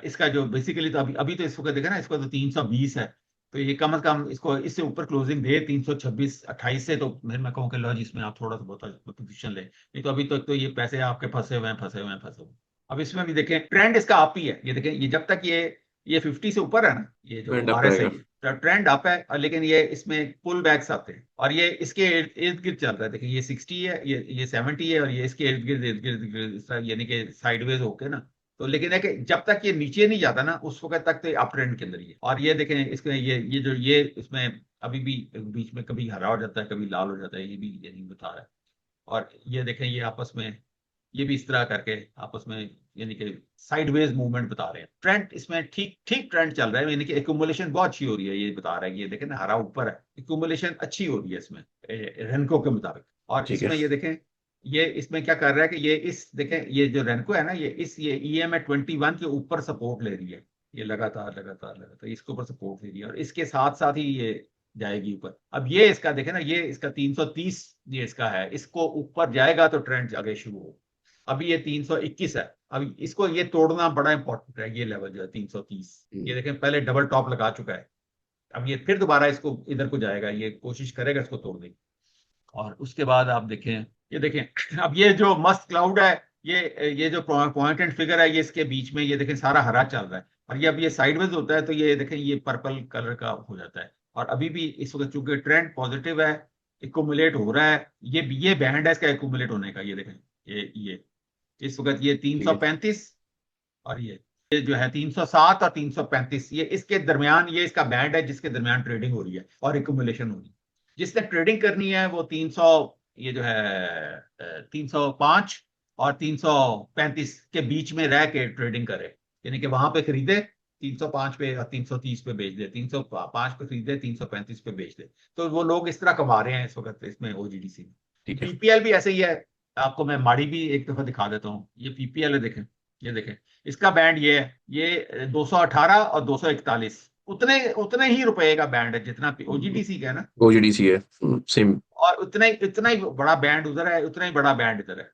इसका जो बेसिकली, तो अभी अभी तो इस वक्त देखा ना, इसको तो 320 है, तो ये कम से कम इसको इससे ऊपर क्लोजिंग दे 326 28 से, तो मैं कहूँ कि लो जी, इसमें आप थोड़ा सा बहुत पोजीशन ले, नहीं तो अभी तक तो ये पैसे आपके फंसे हुए हैं, फंसे हुए हैं, फंसे हुए हैं। अब इसमें भी देखें, ट्रेंड इसका अप ही है, ये देखें, ये जब तक ये 50 से ऊपर है ना, ये जो ट्रेंड अप आरएसआई रहेगा। है, तो ट्रेंड अप है, लेकिन ये इसमें पुल बैक्स आते हैं, और ये इसके इर्द गिर्द चल रहा है, देखिए ये 60 है, ये 70 है, और ये इसके इर्द गिर्द इस तरह, यानी कि साइडवेज होके ना। तो लेकिन है कि जब तक ये नीचे नहीं जाता ना, उस वक्त तक तो अप ट्रेंड के अंदर ही है। और ये देखें, इसमें ये इसमें अभी भी बीच में कभी हरा हो जाता है, कभी लाल हो जाता है, ये भी यानी बता रहा है। और ये देखें, ये आपस में, ये भी इस तरह करके आपस में, यानी कि साइडवेज मूवमेंट बता रहे हैं। ट्रेंड इसमें ठीक ठीक ट्रेंड चल रहा है, यानी कि एक्यूमुलेशन बहुत अच्छी हो रही है, ये बता रहा है, ये देखें ना, हरा ऊपर है, एक्यूमुलेशन अच्छी हो रही है इसमें रेनको के मुताबिक। और ठीक है। इसमें ये देखें, ये इसमें क्या कर रहा है कि ये इस देखें, ये जो रेनको है ना, ये ईएमए 21 के ऊपर सपोर्ट ले रही है, ये लगातार लगातार लगातार इसके ऊपर सपोर्ट ले रही है, और इसके साथ साथ ही ये जाएगी ऊपर। अब ये इसका देखें ना, ये इसका 330 ये इसका है, इसको ऊपर जाएगा तो ट्रेंड आगे शुरू हो। अभी ये 321 है, अभी इसको ये तोड़ना बड़ा इंपॉर्टेंट है, ये लेवल जो है 330, ये देखें पहले डबल टॉप लगा चुका है, अब ये फिर दोबारा इसको इधर को जाएगा, ये कोशिश करेगा इसको तोड़ने की। और उसके बाद आप देखें, ये देखें अब ये जो मस्त क्लाउड है, ये जो पॉइंट एंड फिगर है, ये इसके बीच में, ये देखें सारा हरा चल रहा है, और ये अब ये साइडवेज होता है तो ये देखें, ये पर्पल कलर का हो जाता है। और अभी भी इस वक्त चूंकि ट्रेंड पॉजिटिव है, इक्यूमुलेट हो रहा है, ये बैंड है इसका इक्यूमुलेट होने का, ये देखें, ये इस वक्त ये ठीक है। 335, और ये जो है 307 और 335, ये इसके दरमियान, ये इसका बैंड है जिसके दरमियान ट्रेडिंग हो रही है और एक्यूमुलेशन हो रही है। जिसने ट्रेडिंग करनी है वो 300, ये जो है 305 और 335 के बीच में रह के ट्रेडिंग करे, यानी कि वहां पे खरीदे 305 पे और 330 पे बेच दे, 305 पे खरीदे, 335 पे बेच दे। तो वो लोग इस तरह कमा रहे हैं इस वक्त इसमें ओजीडीसी में। ठीक है। पीपीएल भी ऐसे ही है, आपको मैं माड़ी भी एक दफा दिखा देता हूँ, ये पीपीएल है, देखें, ये देखें, इसका बैंड ये है, ये 218 और 241, उतने उतने ही रुपए का बैंड है जितना ओजीडीसी का है ना, ओजीडीसी है। सेम। और उतना ही बड़ा बैंड उधर है, उतना ही बड़ा बैंड इधर है।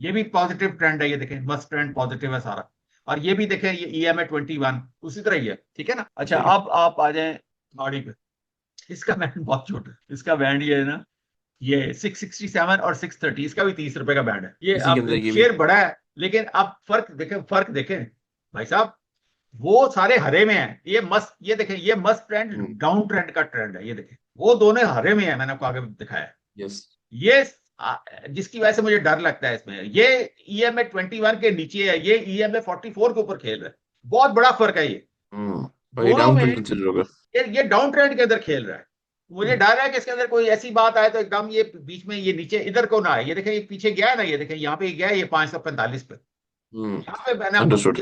ये भी पॉजिटिव ट्रेंड है, ये देखें मस्त ट्रेंड पॉजिटिव है सारा। और ये भी देखें, ये ईएमए 21 उसी तरह ही है, ठीक है ना। अच्छा, सही है। अब आप आ जाए गाड़ी पे, इसका बैंड बहुत छोटा है, इसका बैंड ये है ना, ये 667 और 630, इसका भी 30 रुपए का बैंड है। ये इसी के अब अंदर ये भी। शेयर बड़ा है, लेकिन अब फर्क देखें भाई साहब, वो सारे हरे में है। ये देखें, ये मस्त ट्रेंड डाउन ट्रेंड का ट्रेंड है, ये देखें वो दोनों हरे में है, मैंने आपको आगे दिखाया है। यस। ये जिसकी वजह से मुझे डर लगता है इसमें, ये ईएमए 21 के नीचे है, ये ईएमए 44 के ऊपर खेल रहा है। बहुत बड़ा फर्क है ये और ये दोनों डाउन में। ट्रेंड कंसिडर होगा। ये डाउन ट्रेंड के अंदर खेल रहा है। मुझे डर है कि इसके अंदर कोई ऐसी बात आए तो एकदम ये बीच में ये नीचे इधर को ना आए। ये देखें, ये पीछे गया है ना, ये देखें यहाँ पे गया है, ये 545 पे। यहाँ पे मैंने आपको अंडरस्टूड।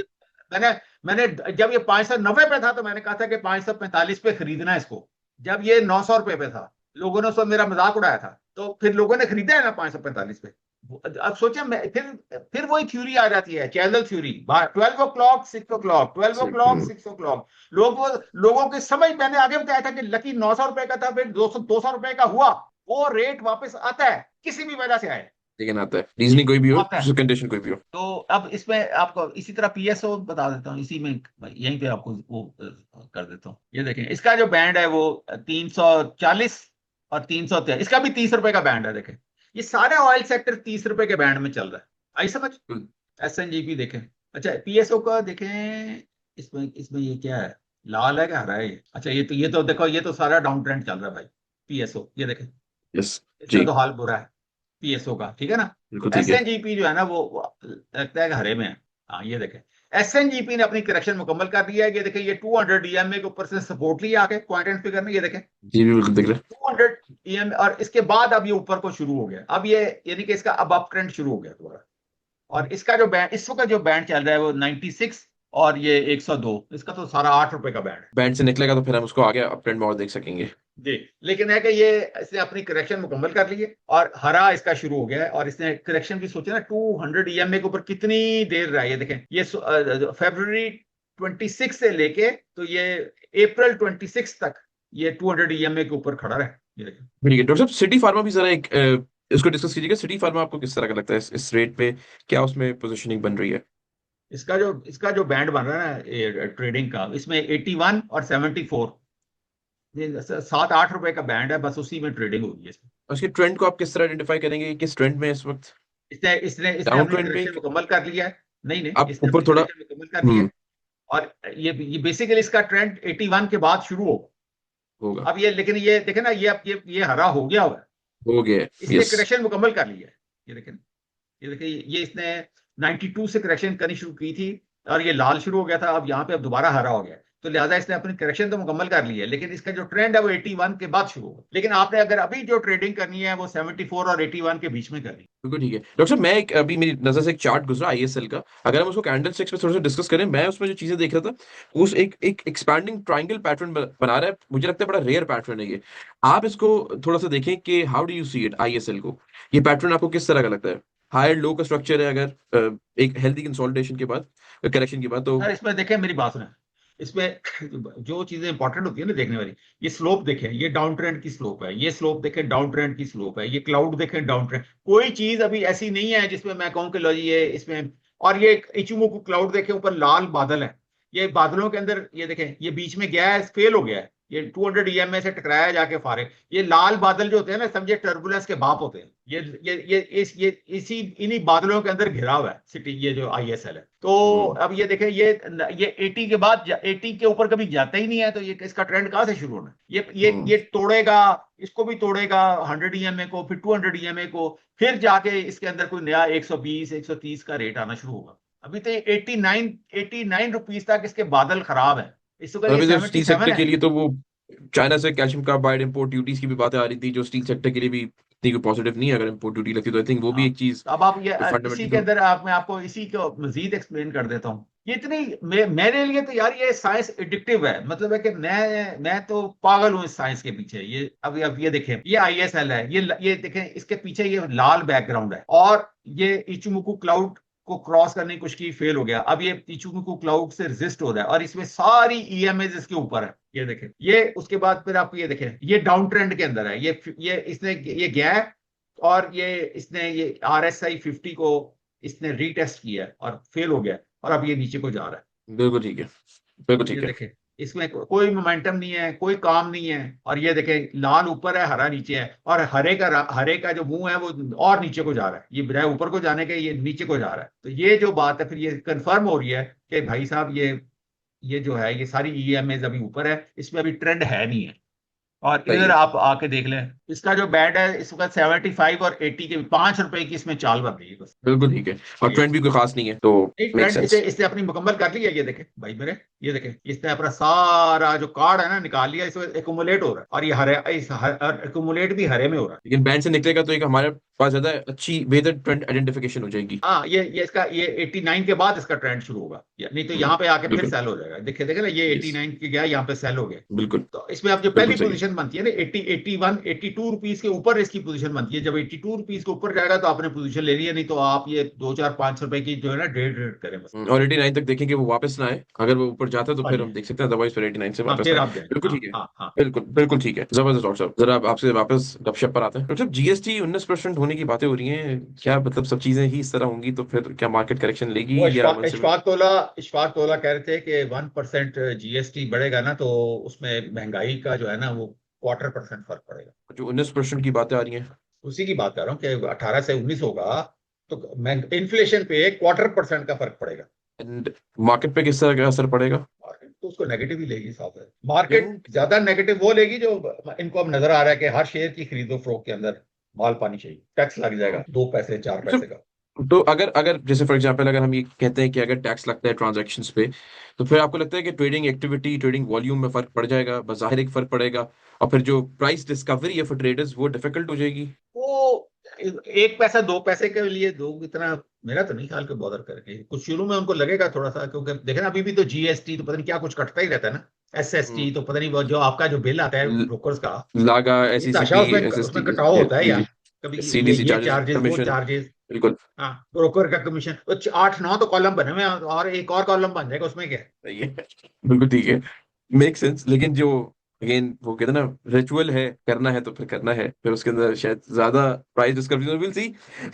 मैंने मैंने जब ये 590 पे था तो मैंने कहा था कि 545 पे खरीदना है इसको। जब ये 900 रुपए पे था, लोगों ने उसको मेरा मजाक उड़ाया था, तो फिर लोगों ने खरीदा है ना 545 पे। अब सोचे मैं, फिर वही थ्योरी आ जाती है, channel theory. 12 o'clock 6 o'clock, 12 o'clock 6 o'clock। लोगों की समझ, मैंने आगे बताया था कि लकी 900 रुपए का था, फिर 200 रुपए का हुआ। वो रेट वापस आता है, किसी भी वजह से आए, लेकिन आता है, रीजनिंग कोई भी हो, आता है। कंडीशन कोई भी हो। तो अब इसमें आपको इसी तरह पीएसओ बता देता हूँ, इसी में यहीं पे आपको वो कर देता हूँ। ये देखें, इसका जो बैंड है वो 340 और 313, इसका भी 30 रुपए का बैंड है। देखें, ये सारे ऑयल सेक्टर 30 रुपए के बैंड में चल रहा है। आई समझ? एसएनजीपी देखें। अच्छा, पीएसओ का देखें, इसमें इसमें ये क्या है, लाल है क्या हरा है ये? अच्छा, ये तो देखो, ये तो सारा डाउन ट्रेंड चल रहा है भाई। पीएसओ ये देखें, यस। इसका जी। तो हाल बुरा है पीएसओ का, ठीक है ना। बिल्कुल ठीक है। एसएनजीपी जो है ना, वो लगता है कि हरे में है। हाँ, ये देखें, एसएनजीपी ने अपनी करेक्शन मुकम्मल कर दिया है। ये देखें, ये 200 ईएमए के ऊपर से सपोर्ट लिया आके पॉइंट एंड फिगर में, ये देखें जी भी बिल्कुल दिख रहा 200 ईएमए, और इसके बाद अब ये ऊपर को शुरू हो गया। अब ये यानी कि इसका अब अप ट्रेंड शुरू हो गया दोबारा। और इसका जो बैंड, इस वक्त जो बैंड चल रहा है वो 96 और ये 102, इसका तो सारा 8 रुपए का बैंड है। है। बैंड से निकलेगा तो फिर हम उसको आगे अप ट्रेंड में और देख सकेंगे। जी, लेकिन है कि ये इसने अपनी करेक्शन मुकम्मल कर ली है और हरा इसका शुरू हो गया है। और इसने करेक्शन भी सोचे ना, 200 ईएमए के ऊपर कितनी देर रहा है। ये देखें, ये फरवरी 26 से लेके तो ये अप्रैल 26 तक ये 200 ईएमए के ऊपर खड़ा रहा है। ये देखें, ठीक है डॉक्टर साहब, सिटी फार्मा भी जरा एक इसको डिस्कस कीजिएगा। सिटी फार्मा आपको किस तरह का लगता है इस रेट पे, क्या उसमें पोजीशनिंग बन रही है? इसका जो बैंड बन रहा है ना ट्रेडिंग का, इसमें 81 और 74, ये 7-8 रुपए का बैंड है, बस उसी में ट्रेडिंग होगी इसमें। और इसके ट्रेंड को आप किस तरह आइडेंटिफाई करेंगे कि किस ट्रेंड में है इस वक्त? इसने इसने इसने डाउन अपनी ट्रेंड पे करेक्शन मुकम्मल कर लिया है। नहीं नहीं, आप इसने ऊपर अपनी थोड़ा। करेक्शन मुकम्मल कर लिया है। और ये बेसिकली इसका ट्रेंड 81 के बाद शुरू हो। होगा। अब ये, लेकिन ये देखे ना, ये अब ये हरा हो गया हुआ है। हो गया। इसने यस। करेक्शन मुकम्मल कर लिया है। ये देखें, ये देखिए, ये इसने 92 से करेक्शन करनी शुरू की थी और ये लाल शुरू हो गया था। अब यहाँ पे अब दोबारा हरा हो गया, तो लिहाजा इसने अपनी करेक्शन तो मुकम्मल कर ली है, लेकिन इसका जो ट्रेंड है वो 81 के बाद शुरू हुआ। लेकिन आपने अगर अभी जो ट्रेडिंग करनी है वो 74 और 81 के बीच में करनी। बिल्कुल ठीक है डॉक्टर साहब, मैं एक अभी मेरी नजर से एक चार्ट गुजरा आईएसएल का। अगर हम उसको कैंडल स्टिक्स पे थोड़ा सा डिस्कस करें, मैं उसमें जो चीजें देख रहा था, उस एक एक एक्सपैंडिंग ट्रायंगल पैटर्न बना रहा है। मुझे लगता है बड़ा रेयर पैटर्न है ये। आप इसको थोड़ा सा देखें कि how do you see it ISL को। ये पैटर्न आपको किस तरह का लगता है? हायर लो का स्ट्रक्चर है अगर एक हेल्दी कंसोलिडेशन के बाद, करेक्शन के बाद तो। सर, इसमें देखें, मेरी बात सुने, इसमें जो चीजें इंपॉर्टेंट होती है ना देखने वाली, ये स्लोप देखें, ये डाउन ट्रेंड की स्लोप है। ये स्लोप देखें, डाउन ट्रेंड की स्लोप है। ये क्लाउड देखें, डाउन ट्रेंड। कोई चीज अभी ऐसी नहीं है जिसमें मैं कहूँ कि लो जी ये इसमें। और ये इचुमुकु क्लाउड देखें, ऊपर लाल बादल है। ये बादलों के अंदर ये देखें, ये बीच में गया है, फेल हो गया है। ये 200 ईएमए से टकराया जाके फारे। ये लाल बादल जो होते हैं ना, समझे टर्बुलेंस के बाप होते हैं। ये इसी इन्हीं बादलों के अंदर घिरा हुआ है सिटी, ये जो आईएसएल है। तो अब ये देखें, ये 80 के बाद 80 के ऊपर कभी जाता ही नहीं है, तो ये इसका ट्रेंड कहां से शुरू होना है? ये तोड़ेगा, इसको भी तोड़ेगा 100 ईएमए को, फिर 200 ईएमए को, फिर जाके इसके अंदर कोई नया 120 130 का रेट आना शुरू होगा। अभी तो 89 रुपीज तक इसके बादल खराब है। इस वक्त और ये अभी तो स्टील 77 सेक्टर है। के लिए तो वो चाइना से कैल्शियम कार्बाइड इंपोर्ट ड्यूटीज की भी बातें आ रही थी, जो स्टील सेक्टर के लिए भी इतनी कोई पॉजिटिव नहीं है। अगर इंपोर्ट ड्यूटी लगती तो आई थिंक वो भी हाँ, एक चीज तो अब आप ये इसी फंडामेंटली के तो। अंदर मैं आपको इसी को मजीद एक्सप्लेन कर देता हूँ। ये इतनी मेरे लिए तो यार ये साइंस एडिक्टिव है। मतलब है कि मैं तो पागल हूँ इस साइंस के पीछे। ये अब ये देखें, ये आईएसएल है। ये देखें, इसके पीछे ये लाल बैकग्राउंड है, और ये इचुमुकु क्लाउड को क्रॉस करने की कोशिश की, फेल हो गया। अब ये इचुमुकु क्लाउड से रेजिस्ट हो रहा है, और इसमें सारी ईएमए इसके ऊपर है। ये देखें, ये उसके बाद फिर आप ये देखें, ये डाउन ट्रेंड के अंदर है। ये इसने ये गया है, और इसने ये RSI 50 को इसने रीटेस्ट किया और फेल हो गया, और अब ये नीचे को जा रहा है। बिल्कुल ठीक है। बिल्कुल ये ठीक है। देखें, इसमें कोई मोमेंटम नहीं है, कोई काम नहीं है। और ये देखें, लाल ऊपर है, हरा नीचे है, और हरे का जो मुंह है वो और नीचे को जा रहा है। ये बजाय ऊपर को जाने के, ये नीचे को जा रहा है। तो ये जो बात है, फिर ये कंफर्म हो रही है कि भाई साहब, ये जो है, ये सारी ईएमएस अभी ऊपर है, इसमें अभी ट्रेंड है नहीं है। और सही इधर है। आप आके देख लें, इसका जो बैंड है इस वक्त 75 और 80 के, 5 रुपए की इसमें चाल बन रही है बस। बिल्कुल ठीक है, और ये ट्रेंड भी कोई खास नहीं है, तो नहीं, मेक ट्रेंड सेंस। इसे इसने अपनी मुकम्मल कर लिया। ये देखे भाई मेरे, ये देखे, इसने अपना सारा जो कार्ड है ना निकाल लिया। इसमें एकुमुलेट हो रहा है, और ये हरे, इस एकुमुलेट भी हरे में हो रहा है। लेकिन बैंड से निकलेगा तो एक हमारे पास ज्यादा अच्छी बेहतर ट्रेंड आइडेंटिफिकेशन हो जाएगी। हाँ, ये 89 के बाद इसका ट्रेंड शुरू होगा, नहीं तो यहाँ पे आके फिर बिल्कुल सेल हो जाएगा। देखे देखे ना, ये यस, 89 के गया, यहाँ पे सेल हो गया। बिल्कुल तो इसमें अब जो बिल्कुल पहली सही है। पोजीशन बनती है ना, 80, 81, 82 रुपीज के ऊपर इसकी पोजीशन बनती है। जब 82 रुपीज के ऊपर जाएगा तो आपने पोजीशन ले लिया, नहीं तो आप ये 2, 4, 5 रुपए की जो है ना, डेढ़ डेढ़ करें बस। और 89 तक देखेंगे वो वापस ना आए। अगर वो ऊपर जाता है तो हाँ फिर जी, हम देख सकते हैं, अदरवाइज फिर 89 से हाँ वापस फिर आए। आप जाए, बिल्कुल हाँ ठीक है। हाँ हाँ। बिल्कुल बिल्कुल ठीक है, जबरदस्त डॉक्टर साहब। जरा आपसे वापस गपशप पर आते हैं डॉक्टर साहब। जीएसटी 19% होने की बातें हो रही हैं, क्या मतलब सब चीजें ही इस तरह होंगी तो फिर क्या मार्केट करेक्शन लेगी वो या वन से? इशफाक तोला कह रहे थे कि 1% जीएसटी बढ़ेगा ना, तो उसमें महंगाई का जो है ना, वो 1/4% फर्क पड़ेगा। जो 19% की बातें आ रही हैं, उसी की बात कर रहा हूँ कि 18 से 19 होगा, तो इन्फ्लेशन पे 1/4% का फर्क पड़ेगा। एंड मार्केट पे किस तरह का असर पड़ेगा? मार्केट तो उसको नेगेटिव ही लेगी, साफ है। क्यों? मार्केट ज्यादा नेगेटिव वो लेगी जो, इनको अब नजर आ रहा है कि हर शेयर की खरीदो फरोख्त के अंदर माल पानी चाहिए, टैक्स लग जाएगा 2 पैसे 4 पैसे का। तो अगर अगर जैसे फॉर एग्जांपल अगर हम ये कहते हैं कि अगर टैक्स लगता है ट्रांजैक्शंस पे, तो फिर आपको लगता है कि ट्रेडिंग एक्टिविटी, ट्रेडिंग वॉल्यूम में फर्क पड़ जाएगा, बज़ाहिर एक फर्क पड़ेगा, और फिर जो प्राइस डिस्कवरी है फॉर ट्रेडर्स वो डिफिकल्ट हो जाएगी। वो 1 पैसा 2 पैसे के लिए लोग इतना, मेरा तो नहीं ख्याल के बॉदर करके। कुछ शुरू में उनको लगेगा थोड़ा सा, क्योंकि देखे ना, अभी भी तो जीएसटी तो पता नहीं क्या कुछ कटता ही रहता है ना। एसएसटी तो पता नहीं, वो जो आपका जो बिल आता है ब्रोकर्स का, लागा, ताशा एसईसीपी, उसमें एसएसटी, उसमें कटाव होता है जी, यार। कभी सीडीसी ये चार्जेस, चार्जेस, वो कमीशन। चार्जेस। बिल्कुल हाँ, ब्रोकर का कमीशन, 8-9 तो कॉलम बने हुए हैं, और एक और कॉलम बन जाएगा, उसमें क्या है? सही है। बिल्कुल ठीक है, मेक सेंस। लेकिन जो अगेन वो कहते हैं ना, रिचुअल है, करना है तो फिर करना है, फिर उसके अंदर शायद ज्यादा price discovery will see.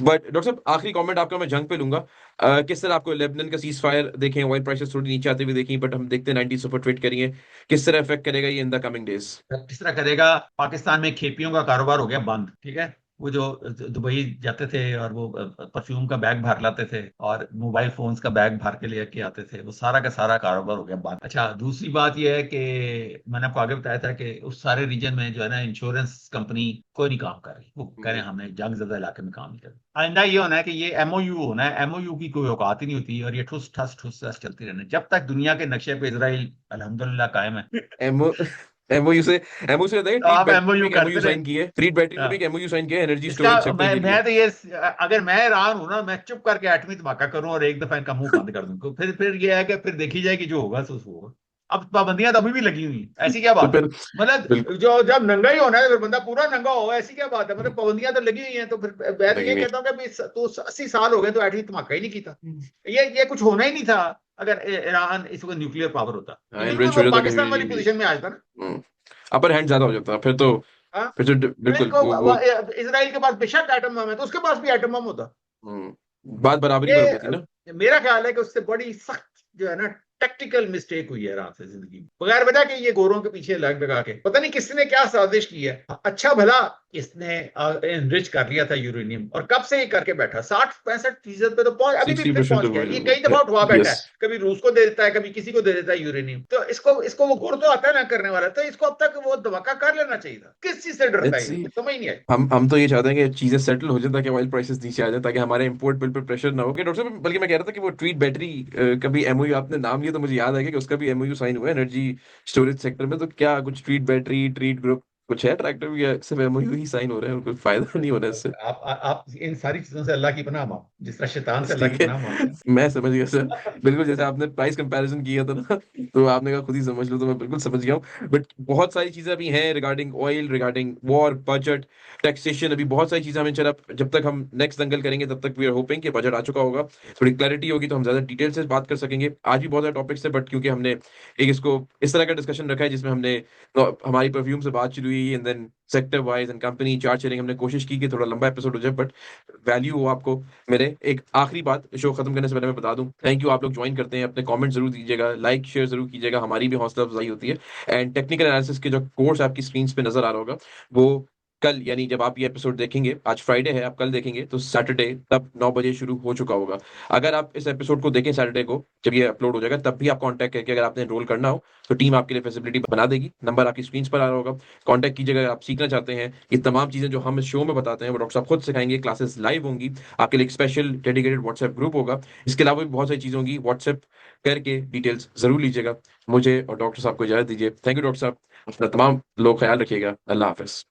But doctor साहब, आखिरी कमेंट आपका मैं जंग पे लूंगा। किस तरह आपको लेबनान का सीज फायर देखें, ऑयल प्राइसेस थोड़ी नीचे आते हुए देखी, बट हम देखते हैं 90 सुपर ट्रेड करी है, किस तरह इफेक्ट करेगा ये इन द कमिंग डेज? किस तरह करेगा? पाकिस्तान में खेपियों का कारोबार हो गया बंद, ठीक है। वो जो दुबई जाते थे और वो परफ्यूम का बैग भर लाते थे, और मोबाइल फोन्स का बैग भर के लेके आते थे, वो सारा का सारा कारोबार हो गया बंद। अच्छा, दूसरी बात यह है कि मैंने आपको आगे बताया था कि उस सारे रीजन में जो है ना, इंश्योरेंस कंपनी कोई नहीं काम कर रही। वो कह रहे हैं हमने जंग ज्यादा इलाके में काम नहीं करना। आइंदा ये होना है कि ये एमओयू होना है। एमओयू की कोई औकात ही नहीं होती, और ये ठुस ठस चलती रहना जब तक दुनिया के नक्शे पे इसराइल अल्हम्दुलिल्लाह कायम है। एमओ एमओयू से, एमओयू से रहता है, तो ट्रीट आप बैटरी ने भी एमओयू एक एमओयू करते रहे। साइन की है, ट्रीट बैटरी ने भी एक हाँ। एमओयू साइन किया है एनर्जी इसका स्टोरेज सेक्टर के लिए। मैं तो ये, अगर मैं ईरान हूं ना, मैं चुप करके एटमी धमाका करूं और एक दफा इनका मुंह बंद कर दूं, तो फिर ये है कि फिर देखी जाएगी, जो होगा सो होगा। अब पाबंदियां तो अभी भी लगी हुई हैं, ऐसी क्या तो बात है? फिर मतलब बिल्कुल जो जब नंगा ही होना है, तो फिर बंदा पूरा नंगा हो, ऐसी क्या बात है? मतलब पाबंदियां तो लगी हुई हैं, तो फिर मैं तो लगी ये हुई कहता हूँ कि अभी तो 80 साल हो गए, तो एटमी धमाका ही नहीं किया। ये कुछ होना ही नहीं था। अगर ईरान इस वक्त न्यूक्लियर पावर होता, तो है, बिल्कुल एनरिच हो वो जाता पाकिस्तान वाली कहीं। पोजीशन में आ जाता ना। अपर हैंड ज्यादा हो जाता फिर तो। हाँ, फिर तो तो बिल्कुल इनको वो इसराइल के पास बेशक एटम बम है, तो उसके पास भी एटम बम होता। हम्म, बात बराबरी पर हो गई थी ना। मेरा ख्याल है कि उससे बड़ी सख्त जो है ना, टैक्टिकल मिस्टेक हुई है ईरान से जिंदगी में, बगैर वजह के ये गोरों के पीछे लग लगा के, पता नहीं किसने क्या साजिश की है। अच्छा भला इसने एनरिच कर लिया था यूरेनियम, और कब से ये करके बैठा, 60-65% पे तो पहुंच, अभी भी फिर 60% पहुंच तो गया। ये कई दफा उठवा बैठा यस। है, कभी रूस को दे देता है, कभी किसी को दे देता है यूरेनियम। तो इसको इसको वो गुड़ तो आता है ना करने वाला, तो इसको अब तक वो धमाका कर लेना चाहिए था। किस चीज से डरता लेट्स है ये, सी। मुझे समझ नहीं आई। हम तो ये चाहते हैं कि चीजें सेटल हो जाए ताकि ऑयल प्राइसेस नीचे आ जाए, ताकि हमारे इंपोर्ट बिल पर प्रेशर ना हो। कि डॉक्टर साहब, बल्कि मैं कह रहा था कि वो ट्रीट बैटरी कभी एमओयू, आपने नाम लिया तो मुझे याद है कि उसका भी एमओयू साइन हुआ है एनर्जी स्टोरेज सेक्टर में। तो क्या कुछ ट्रीट बैटरी, ट्रीट ग्रुप कुछ है ट्रैक्टर में, या सिर्फ एमओयू ही साइन हो रहे हैं और कोई फायदा नहीं हो रहा है इससे? आप इन सारी चीजों से अल्लाह की पनाह मांगो, जिस तरह शैतान से बस अल्लाह की ठीक है, पनाह मांगते मैं समझ गया सर। हैं। बिल्कुल जैसे आपने प्राइस कंपैरिजन किया था ना, तो आपने कहा खुद ही समझ लो, तो मैं बिल्कुल समझ गया हूँ। बट बहुत सारी चीजें अभी हैं regarding oil, regarding war, budget, taxation, अभी बहुत सारी चीजें हमें चला, जब तक हम नेक्स्ट दंगल करेंगे तब तक वी आर होपिंग कि बजट आ चुका होगा, थोड़ी क्लैरिटी होगी तो हम ज्यादा डिटेल से बात कर सकेंगे। आज भी बहुत सारे टॉपिक्स थे, बट क्योंकि हमने एक इसको इस तरह का डिस्कशन रखा है जिसमें हमने तो हमारी परफ्यूम से बात शुरू हुई, हुई, and then sector wise and company chart sharing हमने कोशिश की कि थोड़ा लंबा एपिसोड हो जाए, बट वैल्यू हो आपको मेरे। एक आखिरी बात शो खत्म करने से पहले मैं बता दूं, थैंक यू आप लोग ज्वाइन करते हैं, अपने कमेंट जरूर दीजिएगा, लाइक शेयर जरूर कीजिएगा, हमारी भी हौसला अफजाई होती है। एंड टेक्निकल एनालिसिस के जो कोर्स आपकी स्क्रीन पे नजर आ रहा होगा, वो कल, यानी जब आप ये एपिसोड देखेंगे, आज फ्राइडे है, आप कल देखेंगे तो सैटरडे तब 9 बजे शुरू हो चुका होगा। अगर आप इस एपिसोड को देखें सैटरडे को, जब ये अपलोड हो जाएगा, तब भी आप कांटेक्ट करके अगर आपने एनरोल करना हो तो टीम आपके लिए फैसिलिटी बना देगी। नंबर आपकी स्क्रीन पर आ रहा होगा, कांटेक्ट कीजिएगा। अगर आप सीखना चाहते हैं ये तमाम चीजें जो हम इस शो में बताते हैं, वो डॉक्टर साहब खुद सिखाएंगे, क्लासेस लाइव होंगी, आपके लिए एक स्पेशल डेडिकेटेड व्हाट्सएप ग्रुप होगा। इसके अलावा भी बहुत सारी चीजें होंगी, व्हाट्सएप करके डिटेल्स जरूर लीजिएगा। मुझे और डॉक्टर साहब को इजाजत दीजिए। थैंक यू डॉक्टर साहब, अपना तमाम लोग ख्याल रखिएगा। अल्लाह हाफिज।